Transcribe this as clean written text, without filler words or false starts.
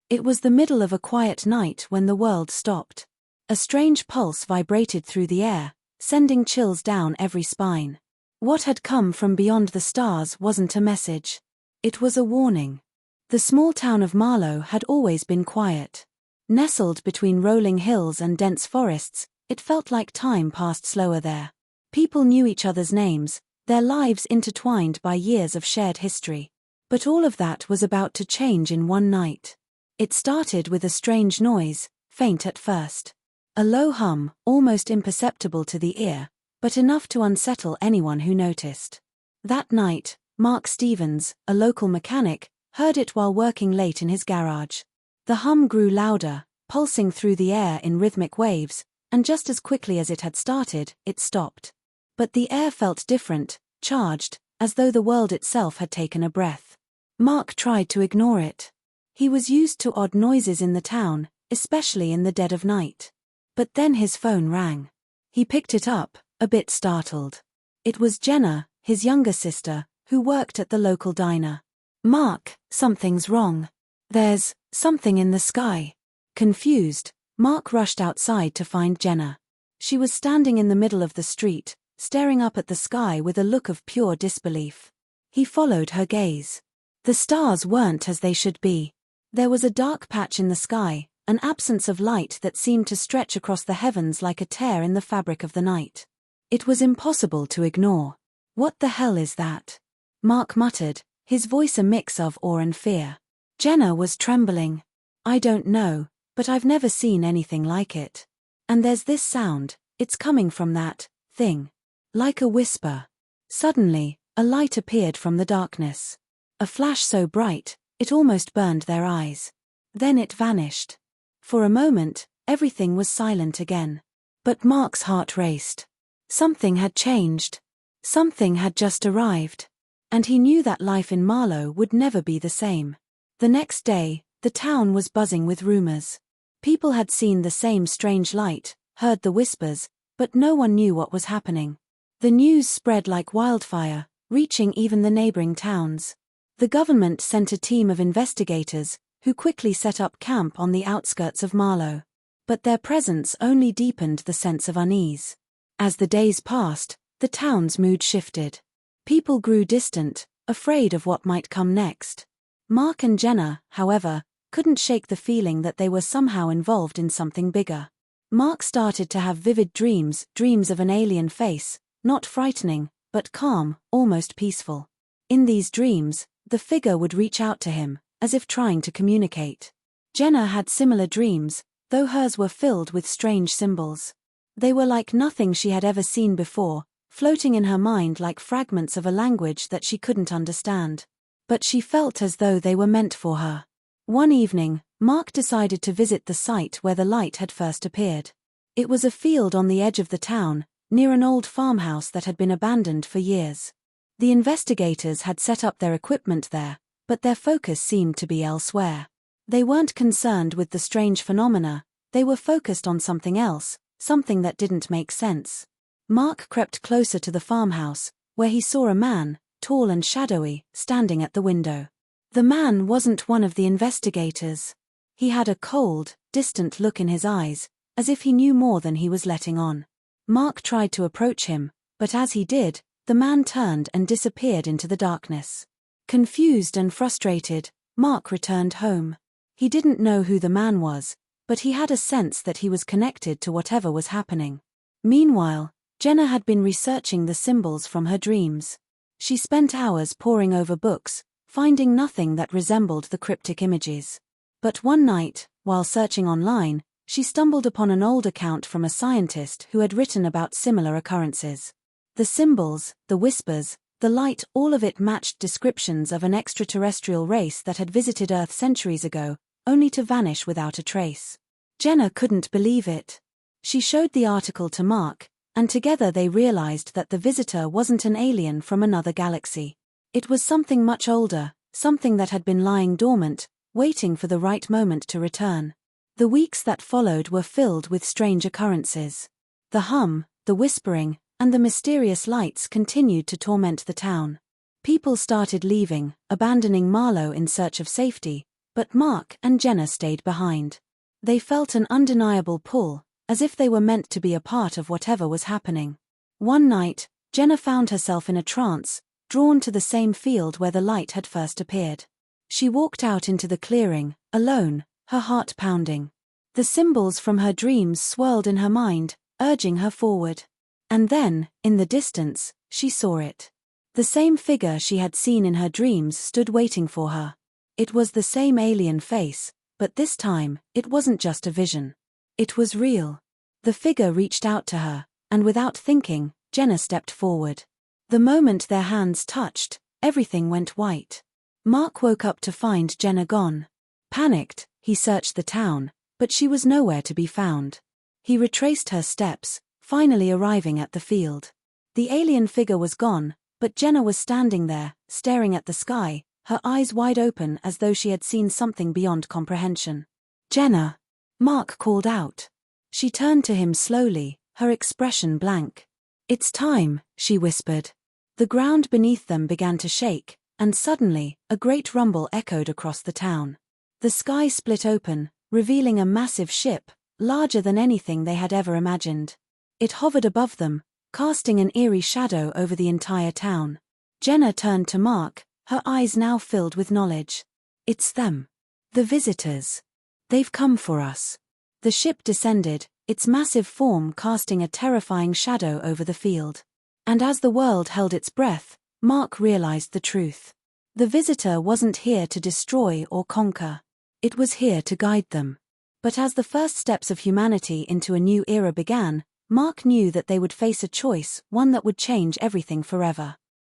It was the middle of a quiet night when the world stopped. A strange pulse vibrated through the air, sending chills down every spine. What had come from beyond the stars wasn't a message. It was a warning. The small town of Marlowe had always been quiet. Nestled between rolling hills and dense forests, it felt like time passed slower there. People knew each other's names, their lives intertwined by years of shared history. But all of that was about to change in one night. It started with a strange noise, faint at first. A low hum, almost imperceptible to the ear, but enough to unsettle anyone who noticed. That night, Mark Stevens, a local mechanic, heard it while working late in his garage. The hum grew louder, pulsing through the air in rhythmic waves, and just as quickly as it had started, it stopped. But the air felt different, charged, as though the world itself had taken a breath. Mark tried to ignore it. He was used to odd noises in the town, especially in the dead of night. But then his phone rang. He picked it up, a bit startled. It was Jenna, his younger sister, who worked at the local diner. "Mark, something's wrong. There's something in the sky." Confused, Mark rushed outside to find Jenna. She was standing in the middle of the street, staring up at the sky with a look of pure disbelief. He followed her gaze. The stars weren't as they should be. There was a dark patch in the sky, an absence of light that seemed to stretch across the heavens like a tear in the fabric of the night. It was impossible to ignore. "What the hell is that?" Mark muttered, his voice a mix of awe and fear. Jenna was trembling. "I don't know, but I've never seen anything like it. And there's this sound, it's coming from that thing. Like a whisper." Suddenly, a light appeared from the darkness. A flash so bright, it almost burned their eyes. Then it vanished. For a moment, everything was silent again. But Mark's heart raced. Something had changed. Something had just arrived. And he knew that life in Marlowe would never be the same. The next day, the town was buzzing with rumors. People had seen the same strange light, heard the whispers, but no one knew what was happening. The news spread like wildfire, reaching even the neighboring towns. The government sent a team of investigators, who quickly set up camp on the outskirts of Marlowe. But their presence only deepened the sense of unease. As the days passed, the town's mood shifted. People grew distant, afraid of what might come next. Mark and Jenna, however, couldn't shake the feeling that they were somehow involved in something bigger. Mark started to have vivid dreams of an alien face, not frightening, but calm, almost peaceful. In these dreams, the figure would reach out to him, as if trying to communicate. Jenna had similar dreams, though hers were filled with strange symbols. They were like nothing she had ever seen before, floating in her mind like fragments of a language that she couldn't understand. But she felt as though they were meant for her. One evening, Mark decided to visit the site where the light had first appeared. It was a field on the edge of the town, near an old farmhouse that had been abandoned for years. The investigators had set up their equipment there, but their focus seemed to be elsewhere. They weren't concerned with the strange phenomena, they were focused on something else, something that didn't make sense. Mark crept closer to the farmhouse, where he saw a man, tall and shadowy, standing at the window. The man wasn't one of the investigators. He had a cold, distant look in his eyes, as if he knew more than he was letting on. Mark tried to approach him, but as he did, the man turned and disappeared into the darkness. Confused and frustrated, Mark returned home. He didn't know who the man was, but he had a sense that he was connected to whatever was happening. Meanwhile, Jenna had been researching the symbols from her dreams. She spent hours poring over books, finding nothing that resembled the cryptic images. But one night, while searching online, she stumbled upon an old account from a scientist who had written about similar occurrences. The symbols, the whispers, the light, all of it matched descriptions of an extraterrestrial race that had visited Earth centuries ago, only to vanish without a trace. Jenna couldn't believe it. She showed the article to Mark, and together they realized that the visitor wasn't an alien from another galaxy. It was something much older, something that had been lying dormant, waiting for the right moment to return. The weeks that followed were filled with strange occurrences. The hum, the whispering, and the mysterious lights continued to torment the town. People started leaving, abandoning Marlowe in search of safety, But Mark and Jenna stayed behind. They felt an undeniable pull, as if they were meant to be a part of whatever was happening. One night, Jenna found herself in a trance, drawn to the same field where the light had first appeared. She walked out into the clearing, alone, her heart pounding. The symbols from her dreams swirled in her mind, urging her forward. And then, in the distance, she saw it. The same figure she had seen in her dreams stood waiting for her. It was the same alien face, but this time, it wasn't just a vision. It was real. The figure reached out to her, and without thinking, Jenna stepped forward. The moment their hands touched, everything went white. Mark woke up to find Jenna gone. Panicked, he searched the town, but she was nowhere to be found. He retraced her steps, finally arriving at the field. The alien figure was gone, but Jenna was standing there, staring at the sky, her eyes wide open as though she had seen something beyond comprehension. "Jenna!" Mark called out. She turned to him slowly, her expression blank. "It's time," she whispered. The ground beneath them began to shake, and suddenly, a great rumble echoed across the town. The sky split open, revealing a massive ship, larger than anything they had ever imagined. It hovered above them, casting an eerie shadow over the entire town. Jenna turned to Mark, her eyes now filled with knowledge. "It's them. The visitors. They've come for us." The ship descended, its massive form casting a terrifying shadow over the field. And as the world held its breath, Mark realized the truth. The visitor wasn't here to destroy or conquer. It was here to guide them. But as the first steps of humanity into a new era began, Mark knew that they would face a choice, one that would change everything forever.